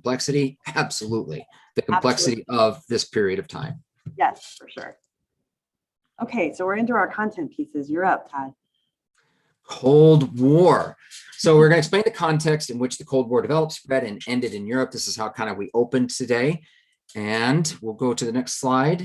complexity? Absolutely. The complexity Absolutely. of this period of time. Yes, for sure. Okay, so we're into our content pieces. You're up, Todd. Cold War. So we're going to explain the context in which the Cold War developed, spread, and ended in Europe. This is how kind of we opened today. And we'll go to the next slide.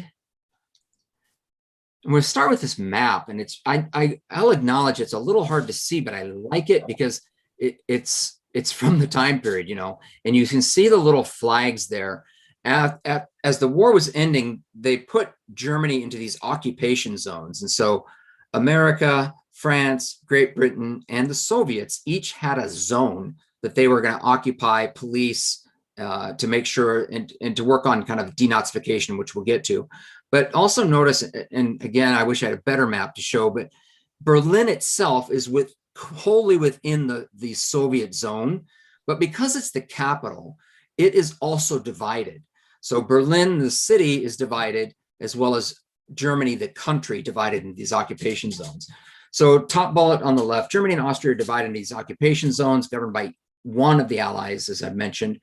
And we'll start with this map. And I'll acknowledge it's a little hard to see, but I like it because it's from the time period, you know, and you can see the little flags there. As the war was ending, they put Germany into these occupation zones. And so America, France, Great Britain, and the Soviets each had a zone that they were going to occupy, police, to make sure and to work on kind of denazification, which we'll get to. But also notice, and again, I wish I had a better map to show, but Berlin itself is wholly within the Soviet zone. But because it's the capital, it is also divided. So Berlin, the city, is divided, as well as Germany, the country, divided into these occupation zones. So top bullet on the left, Germany and Austria are divided into these occupation zones governed by one of the allies, as I've mentioned.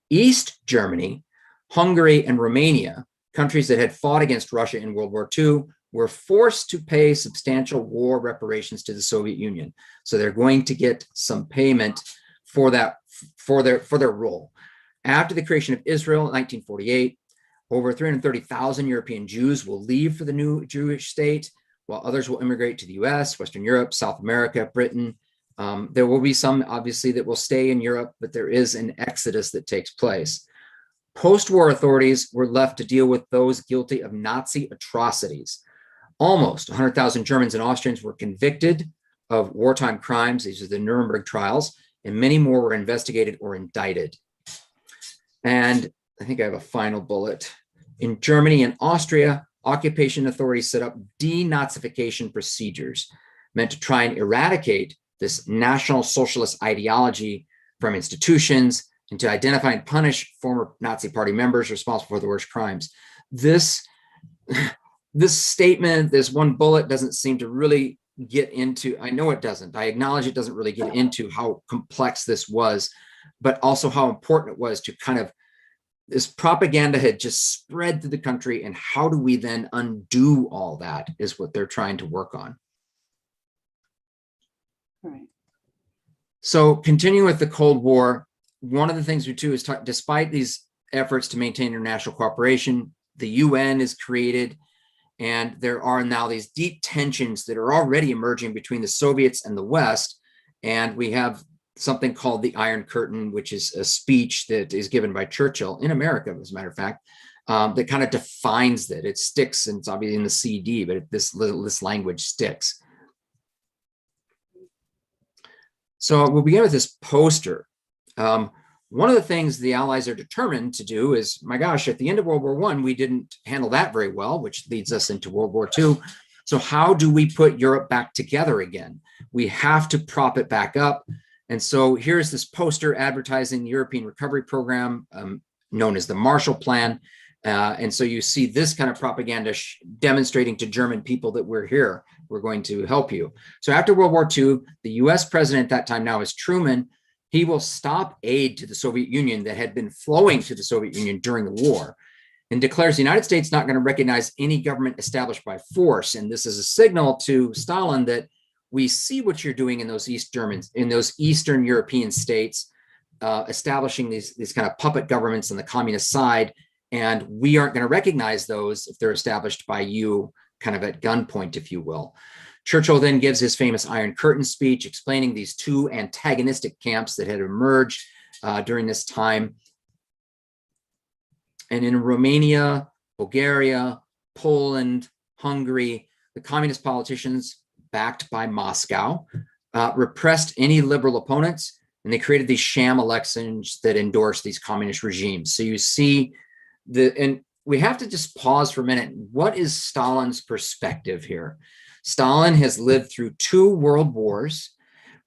East Germany, Hungary, and Romania, countries that had fought against Russia in World War II, were forced to pay substantial war reparations to the Soviet Union. So they're going to get some payment for that, for their role. After the creation of Israel in 1948, over 330,000 European Jews will leave for the new Jewish state, while others will immigrate to the US, Western Europe, South America, Britain. There will be some, obviously, that will stay in Europe, but there is an exodus that takes place. Post-war authorities were left to deal with those guilty of Nazi atrocities. Almost 100,000 Germans and Austrians were convicted of wartime crimes. These are the Nuremberg trials, and many more were investigated or indicted. And I think I have a final bullet. In Germany and Austria, occupation authorities set up denazification procedures meant to try and eradicate this National Socialist ideology from institutions and to identify and punish former Nazi Party members responsible for the worst crimes. This statement, this one bullet, doesn't seem to really get into, I know it doesn't, I acknowledge it doesn't really get into how complex this was, but also how important it was to kind of, this propaganda had just spread through the country, and how do we then undo all that is what they're trying to work on. All right. So continuing with the Cold War, one of the things we do is, despite these efforts to maintain international cooperation, the UN is created, and there are now these deep tensions that are already emerging between the Soviets and the West. And we have something called the Iron Curtain, which is a speech that is given by Churchill in America, as a matter of fact, that kind of defines that. It sticks, and it's obviously in the CD, but this language sticks. So we'll begin with this poster. One of the things the Allies are determined to do is, my gosh, at the end of World War I, we didn't handle that very well, which leads us into World War II. So how do we put Europe back together again? We have to prop it back up. And so here's this poster advertising the European Recovery Program, known as the Marshall Plan. And so you see this kind of propaganda demonstrating to German people that we're here, we're going to help you. So after World War II, the US president at that time now is Truman. He will stop aid to the Soviet Union that had been flowing to the Soviet Union during the war, and declares the United States not going to recognize any government established by force. And this is a signal to Stalin that we see what you're doing in those Eastern European states, establishing these kind of puppet governments on the communist side, and we aren't going to recognize those if they're established by you, kind of at gunpoint, if you will. Churchill then gives his famous Iron Curtain speech explaining these two antagonistic camps that had emerged during this time. And in Romania, Bulgaria, Poland, Hungary, the communist politicians, backed by Moscow, repressed any liberal opponents, and they created these sham elections that endorsed these communist regimes. So you see and we have to just pause for a minute. What is Stalin's perspective here? Stalin has lived through 2 world wars,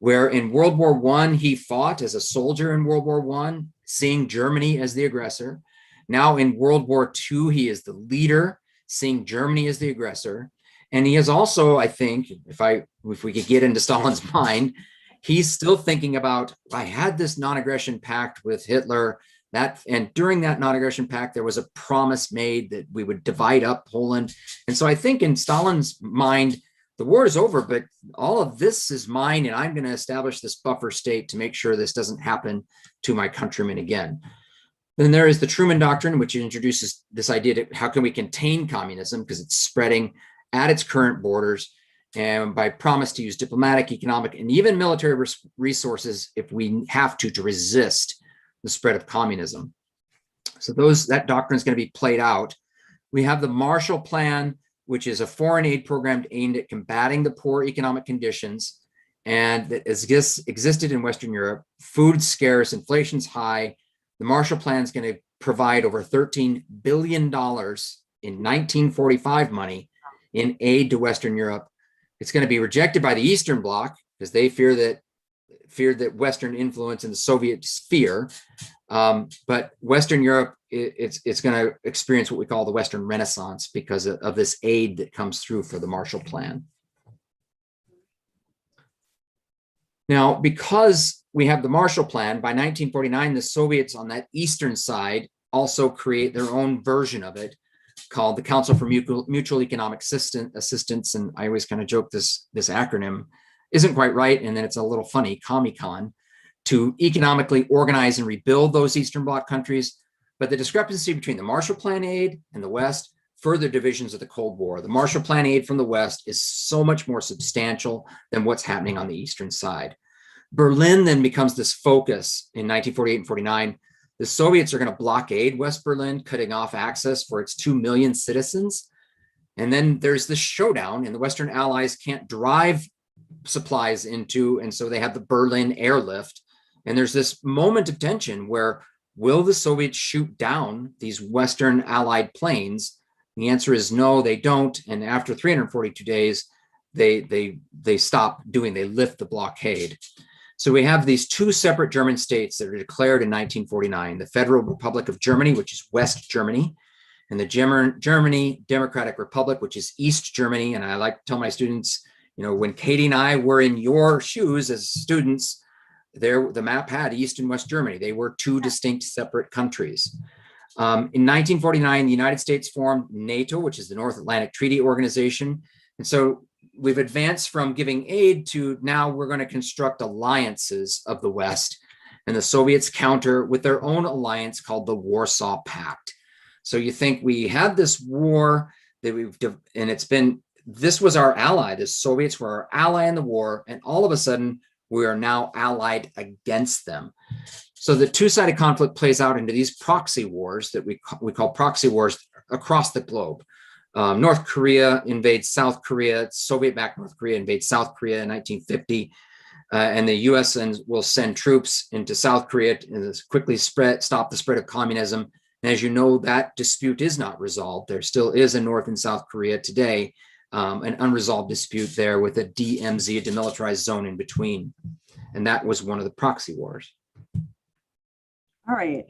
where in World War I, he fought as a soldier in World War I, seeing Germany as the aggressor. Now in World War II, he is the leader, seeing Germany as the aggressor. And he is also, I think, if we could get into Stalin's mind, he's still thinking about, I had this non-aggression pact with Hitler. And during that non-aggression pact, there was a promise made that we would divide up Poland. And so I think in Stalin's mind, the war is over, but all of this is mine, and I'm going to establish this buffer state to make sure this doesn't happen to my countrymen again. Then there is the Truman Doctrine, which introduces this idea that how can we contain communism because it's spreading at its current borders, and by promise to use diplomatic, economic, and even military resources if we have to resist the spread of communism. So that doctrine is going to be played out. We have the Marshall Plan, which is a foreign aid program aimed at combating the poor economic conditions and that existed in Western Europe. Food's scarce, inflation's high. The Marshall Plan is going to provide over $13 billion in 1945 money in aid to Western Europe. It's going to be rejected by the Eastern Bloc because they feared that Western influence in the Soviet sphere. But Western Europe, it's going to experience what we call the Western Renaissance because of this aid that comes through for the Marshall Plan. Now, because we have the Marshall Plan, by 1949, the Soviets on that eastern side also create their own version of it called the Council for Mutual Economic Assistance. And I always kind of joke this acronym isn't quite right. And then it's a little funny, COMECON, to economically organize and rebuild those Eastern Bloc countries. But the discrepancy between the Marshall Plan aid and the West, further divisions of the Cold War. The Marshall Plan aid from the West is so much more substantial than what's happening on the Eastern side. Berlin then becomes this focus in 1948 and 49. The Soviets are going to blockade West Berlin, cutting off access for its 2 million citizens. And then there's this showdown, and the Western Allies can't drive supplies into, and so they have the Berlin airlift. And there's this moment of tension where will the Soviets shoot down these Western Allied planes? The answer is no, they don't. And after 342 days, they stop doing, they lift the blockade. So we have these two separate German states that are declared in 1949, the Federal Republic of Germany, which is West Germany, and the Germany Democratic Republic, which is East Germany. And I like to tell my students, when Katie and I were in your shoes as students, the map had East and West Germany. They were two distinct separate countries. In 1949, the United States formed NATO, which is the North Atlantic Treaty Organization. And so we've advanced from giving aid to now we're going to construct alliances of the West. And the Soviets counter with their own alliance called the Warsaw Pact. So you think we had this war that this was our ally. The Soviets were our ally in the war. And all of a sudden, we are now allied against them. So the two-sided conflict plays out into these proxy wars that we call proxy wars across the globe. North Korea invades South Korea. Soviet-backed North Korea invades South Korea in 1950. And the US will send troops into South Korea to quickly stop the spread of communism. And as you know, that dispute is not resolved. There still is a North and South Korea today, an unresolved dispute there with a DMZ, a demilitarized zone in between. And that was one of the proxy wars. All right.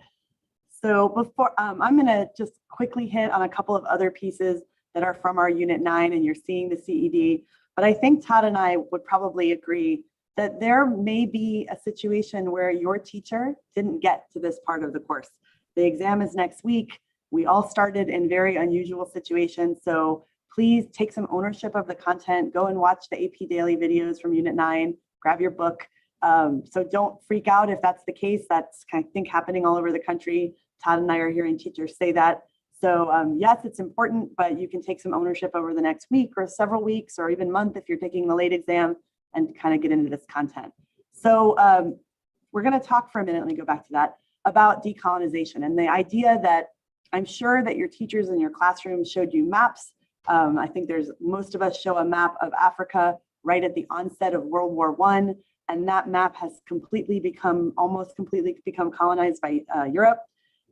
So before I'm going to just quickly hit on a couple of other pieces that are from our Unit 9, and you're seeing the CED. But I think Todd and I would probably agree that there may be a situation where your teacher didn't get to this part of the course. The exam is next week. We all started in very unusual situations. So please take some ownership of the content. Go and watch the AP Daily videos from Unit 9. Grab your book. So don't freak out if that's the case. That's kind of thing happening all over the country. Todd and I are hearing teachers say that. So yes, it's important, but you can take some ownership over the next week or several weeks or even month if you're taking the late exam and kind of get into this content. So we're going to talk for a minute, let me go back to that, about decolonization and the idea that I'm sure that your teachers in your classroom showed you maps. I think most of us show a map of Africa right at the onset of World War I, and that map has almost completely become colonized by Europe.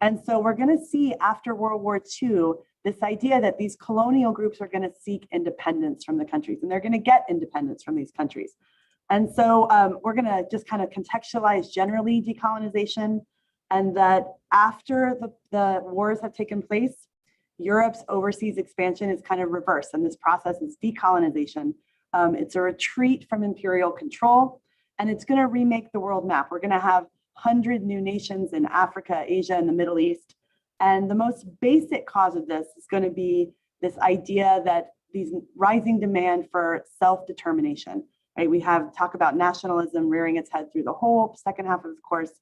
And so we're going to see after World War II, this idea that these colonial groups are going to seek independence from the countries, and they're going to get independence from these countries. And so we're going to just kind of contextualize generally decolonization, and that after the wars have taken place, Europe's overseas expansion is kind of reversed, and this process is decolonization. It's a retreat from imperial control, and it's going to remake the world map. We're going to have 100 new nations in Africa, Asia, and the Middle East. And the most basic cause of this is going to be this idea that these rising demand for self-determination, right? We have talk about nationalism rearing its head through the whole second half of the course.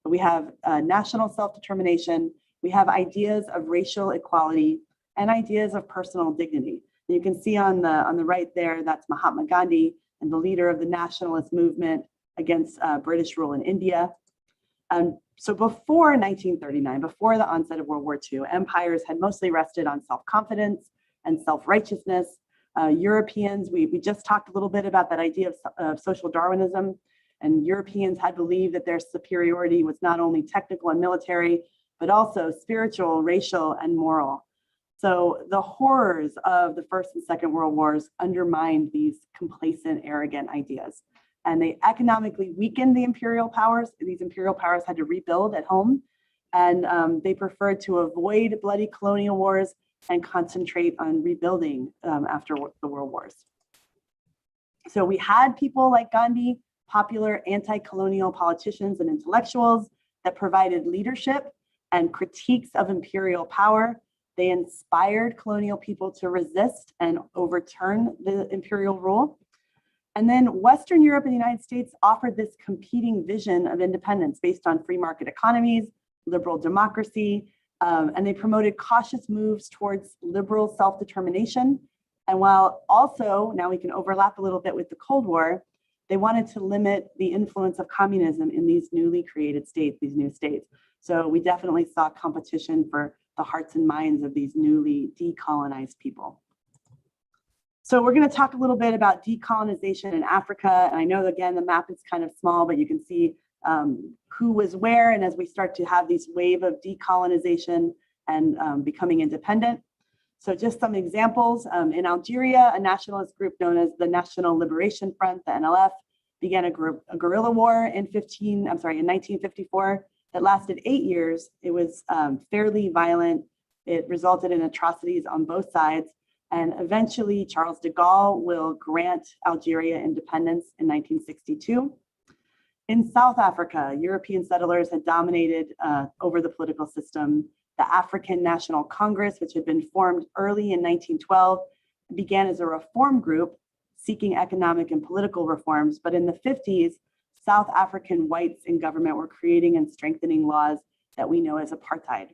But we have national self-determination. We have ideas of racial equality and ideas of personal dignity. And you can see on the right there, that's Mahatma Gandhi and the leader of the nationalist movement against British rule in India. So before 1939, before the onset of World War II, empires had mostly rested on self-confidence and self-righteousness. Europeans, we just talked a little bit about that idea of social Darwinism, and Europeans had believed that their superiority was not only technical and military, but also spiritual, racial, and moral. So the horrors of the First and Second World Wars undermined these complacent, arrogant ideas. And they economically weakened the imperial powers. These imperial powers had to rebuild at home, and they preferred to avoid bloody colonial wars and concentrate on rebuilding after the world wars. So we had people like Gandhi, popular anti-colonial politicians and intellectuals that provided leadership and critiques of imperial power. They inspired colonial people to resist and overturn the imperial rule. And then Western Europe and the United States offered this competing vision of independence based on free market economies, liberal democracy, and they promoted cautious moves towards liberal self-determination. And while also, now we can overlap a little bit with the Cold War, they wanted to limit the influence of communism in these newly created states, these new states. So we definitely saw competition for the hearts and minds of these newly decolonized people. So we're going to talk a little bit about decolonization in Africa. And I know, again, the map is kind of small, but you can see who was where. And as we start to have these wave of decolonization and becoming independent. So just some examples. In Algeria, a nationalist group known as the National Liberation Front, the NLF, began a guerrilla war in 1954 that lasted 8 years. It was fairly violent. It resulted in atrocities on both sides. And eventually, Charles de Gaulle will grant Algeria independence in 1962. In South Africa, European settlers had dominated over the political system. The African National Congress, which had been formed early in 1912, began as a reform group seeking economic and political reforms. But in the 50s, South African whites in government were creating and strengthening laws that we know as apartheid.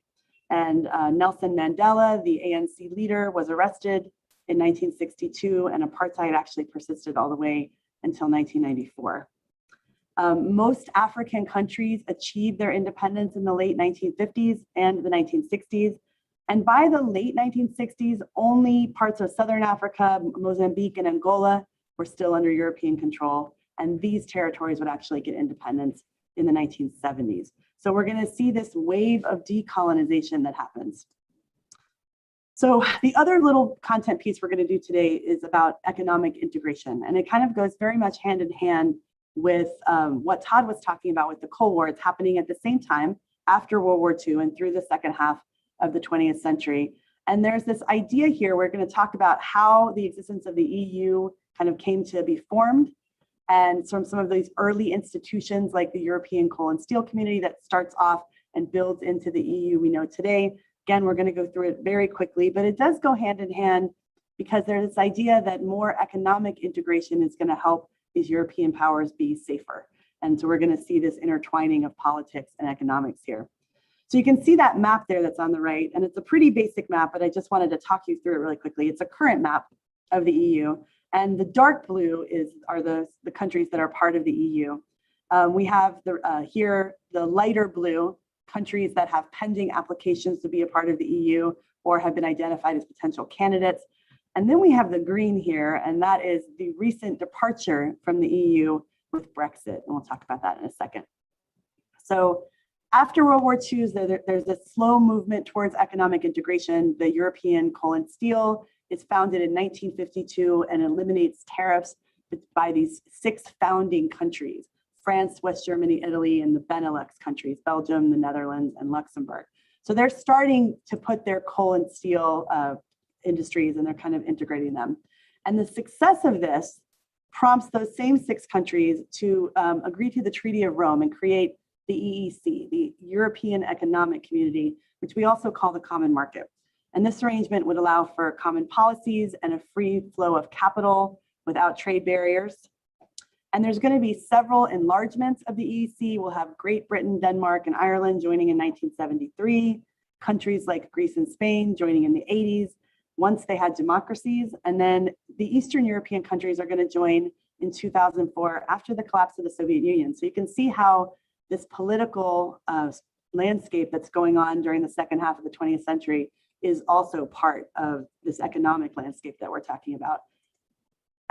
And Nelson Mandela, the ANC leader, was arrested in 1962, and apartheid actually persisted all the way until 1994. Most African countries achieved their independence in the late 1950s and the 1960s. And by the late 1960s, only parts of Southern Africa, Mozambique, and Angola were still under European control. And these territories would actually get independence in the 1970s. So we're going to see this wave of decolonization that happens. So the other little content piece we're going to do today is about economic integration. And it kind of goes very much hand in hand with what Todd was talking about with the Cold War. It's happening at the same time after World War II and through the second half of the 20th century. And there's this idea here, we're going to talk about how the existence of the EU kind of came to be formed, and some of these early institutions like the European Coal and Steel Community that starts off and builds into the EU we know today. Again, we're going to go through it very quickly, but it does go hand in hand because there's this idea that more economic integration is going to help these European powers be safer. And so we're going to see this intertwining of politics and economics here. So you can see that map there that's on the right, and it's a pretty basic map, but I just wanted to talk you through it really quickly. It's a current map of the EU, and the dark blue are the countries that are part of the EU. We have here the lighter blue, countries that have pending applications to be a part of the EU or have been identified as potential candidates. And then we have the green here, and that is the recent departure from the EU with Brexit. And we'll talk about that in a second. So after World War II, there's a slow movement towards economic integration. The European Coal and Steel is founded in 1952 and eliminates tariffs by these 6 founding countries: France, West Germany, Italy, and the Benelux countries, Belgium, the Netherlands, and Luxembourg. So they're starting to put their coal and steel industries, and they're kind of integrating them. And the success of this prompts those same 6 countries to agree to the Treaty of Rome and create the EEC, the European Economic Community, which we also call the Common Market. And this arrangement would allow for common policies and a free flow of capital without trade barriers. And there's going to be several enlargements of the EEC. We'll have Great Britain, Denmark, and Ireland joining in 1973, countries like Greece and Spain joining in the 80s, once they had democracies. And then the Eastern European countries are going to join in 2004 after the collapse of the Soviet Union. So you can see how this political landscape that's going on during the second half of the 20th century is also part of this economic landscape that we're talking about.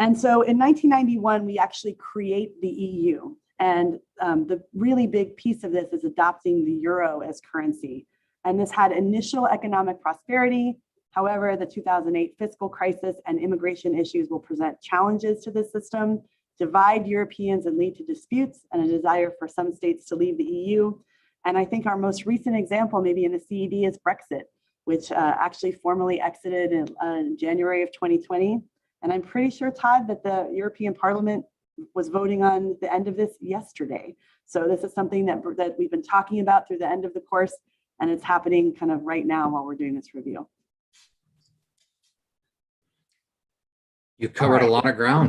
And so in 1991, we actually create the EU. And the really big piece of this is adopting the euro as currency. And this had initial economic prosperity. However, the 2008 fiscal crisis and immigration issues will present challenges to this system, divide Europeans, and lead to disputes and a desire for some states to leave the EU. And I think our most recent example, maybe in the CED, is Brexit, which actually formally exited in January of 2020. And I'm pretty sure, Todd, that the European Parliament was voting on the end of this yesterday. So this is something that we've been talking about through the end of the course, and it's happening kind of right now while we're doing this review. You covered a lot of ground.